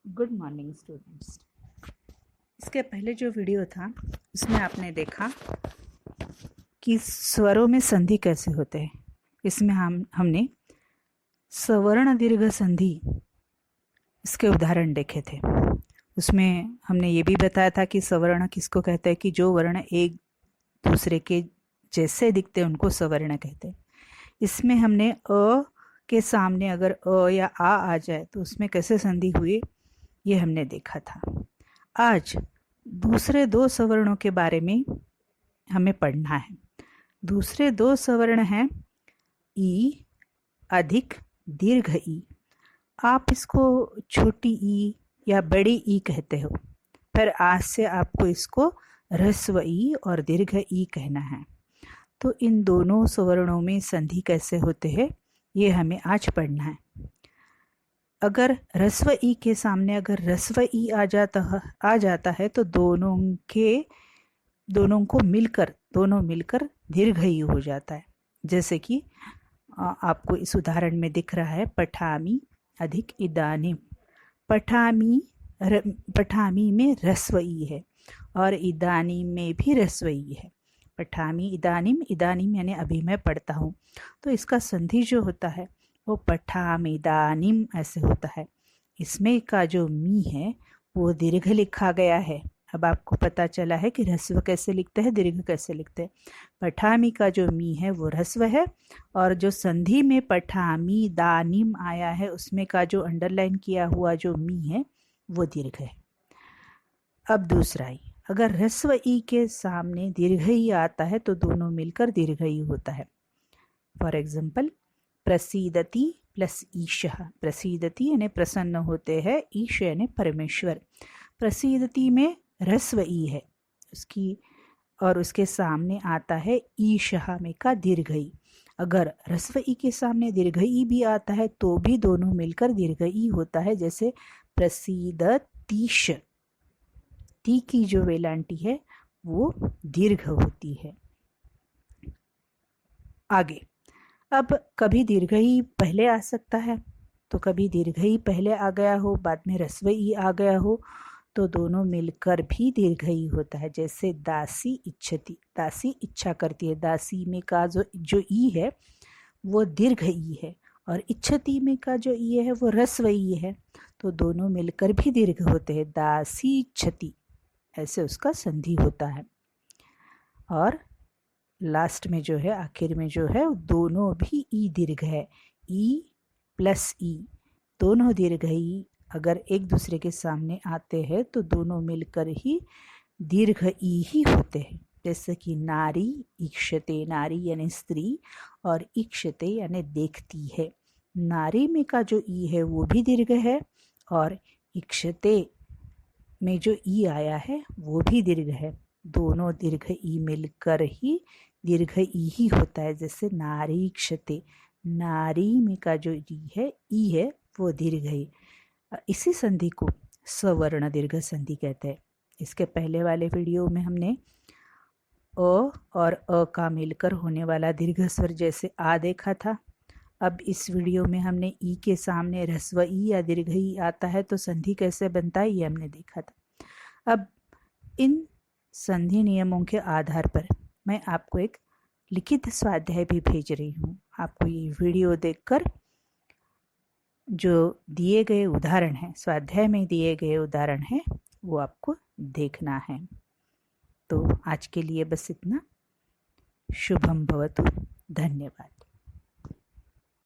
Good morning students. इसके पहले जो वीडियो था उसमें आपने देखा कि स्वरों में संधि कैसे होते हैं। इसमें हमने सवर्ण दीर्घ संधि इसके उदाहरण देखे थे। उसमें हमने ये भी बताया था कि सवर्ण किसको कहते हैं कि जो वर्ण एक दूसरे के जैसे दिखते हैं उनको सवर्ण कहते हैं। इसमें हमने अ के सामने अगर अ या आ जाए तो उसमें कैसे संधि हुई ये हमने देखा था। आज दूसरे दो सवर्णों के बारे में हमें पढ़ना है। दूसरे दो सवर्ण हैं ई अधिक दीर्घ ई। आप इसको छोटी ई या बड़ी ई कहते हो, पर आज से आपको इसको ह्रस्व ई और दीर्घ ई कहना है। तो इन दोनों सवर्णों में संधि कैसे होते हैं ये हमें आज पढ़ना है। अगर ह्रस्व ई के सामने अगर ह्रस्व ई आ जाता है तो दोनों को मिलकर दीर्घ ई हो जाता है। जैसे कि आपको इस उदाहरण में दिख रहा है पठामी अधिक इदानीम। पठामी में ह्रस्व ई है और इदानीम में भी ह्रस्व ई है। पठामी इदानीम यानी अभी मैं पढ़ता हूँ, तो इसका संधि जो होता है वो पठामिदानीम ऐसे होता है। इसमें का जो मी है वो दीर्घ लिखा गया है। अब आपको पता चला है कि ह्रस्व कैसे लिखते हैं, दीर्घ कैसे लिखते हैं। पठामी का जो मी है वो ह्रस्व है और जो संधि में पठामी दानिम आया है उसमें का जो अंडरलाइन किया हुआ जो मी है वो दीर्घ है। अब दूसरा ई, अगर ह्रस्व ई के सामने दीर्घ ई आता है तो दोनों मिलकर दीर्घ ई होता है। फॉर एग्जाम्पल प्रसीदति प्लस ईशः। प्रसीदति यानी प्रसन्न होते हैं, ईश यानी परमेश्वर। प्रसीदति में ह्रस्व ई है उसकी और उसके सामने आता है ईशः में का दीर्घ ई। अगर ह्रस्व ई के सामने दीर्घ ई भी आता है तो भी दोनों मिलकर दीर्घ ई होता है। जैसे प्रसीदतीश, ती की जो वेलांटी है वो दीर्घ होती है। आगे, अब कभी दीर्घ ई पहले आ सकता है तो कभी दीर्घ ई पहले आ गया हो बाद में ह्रस्व ई आ गया हो, तो दोनों मिलकर भी दीर्घ ई होता है। जैसे दासी इच्छति, दासी इच्छा करती है। दासी में का जो ई है वो दीर्घ ई है और इच्छति में का जो ई है वो ह्रस्व ई है, तो दोनों मिलकर भी दीर्घ होते हैं। दासी इच्छति ऐसे उसका संधि होता है। और लास्ट में जो है, आखिर में जो है, दोनों भी ई दीर्घ है। ई प्लस ई दोनों दीर्घ ई अगर एक दूसरे के सामने आते हैं तो दोनों मिलकर ही दीर्घ ई ही होते हैं। जैसे कि नारी इक्षते, नारी यानी स्त्री और इक्षते यानी देखती है। नारी में का जो ई है वो भी दीर्घ है और इक्षते में जो ई आया है वो भी दीर्घ है। दोनों दीर्घ ई मिलकर ही दीर्घ ई ही होता है। जैसे नारी क्षते, नारी में का जो ई है वो दीर्घ है। इसी संधि को सवर्ण दीर्घ संधि कहते हैं। इसके पहले वाले वीडियो में हमने अ और अ का मिलकर होने वाला दीर्घ स्वर जैसे आ देखा था। अब इस वीडियो में हमने ई के सामने ह्रस्व ई या दीर्घ ई आता है तो संधि कैसे बनता है ये हमने देखा था। अब इन संधि नियमों के आधार पर मैं आपको एक लिखित स्वाध्याय भी भेज रही हूँ। आपको ये वीडियो देखकर जो दिए गए उदाहरण हैं, स्वाध्याय में दिए गए उदाहरण हैं, वो आपको देखना है। तो आज के लिए बस इतना। शुभम भवतु। धन्यवाद।